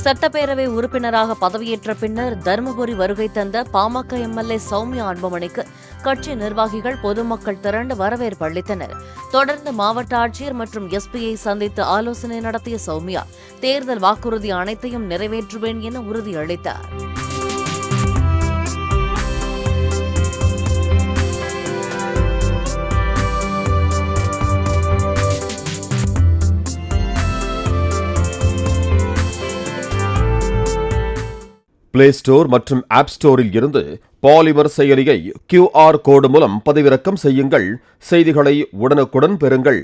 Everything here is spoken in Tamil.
சட்டப்பேரவை உறுப்பினராக பதவியேற்ற பின்னர் தருமபுரி வருகை தந்த பாமக எம்எல்ஏ சௌமியா அன்புமணிக்கு கட்சி நிர்வாகிகள் பொதுமக்கள் திரண்டு வரவேற்பு அளித்தனர். தொடர்ந்து மாவட்ட ஆட்சியர் மற்றும் எஸ்பியை சந்தித்து ஆலோசனை நடத்திய சௌமியா தேர்தல் வாக்குறுதி அனைத்தையும் நிறைவேற்றுவேன் என உறுதியளித்தார். பிளே ஸ்டோர் மற்றும் ஆப் ஸ்டோரில் இருந்து பாலிமர் செயலியை QR கோடு மூலம் பதிவிறக்கம் செய்யுங்கள். செய்திகளை உடனுக்குடன் பெறுங்கள்.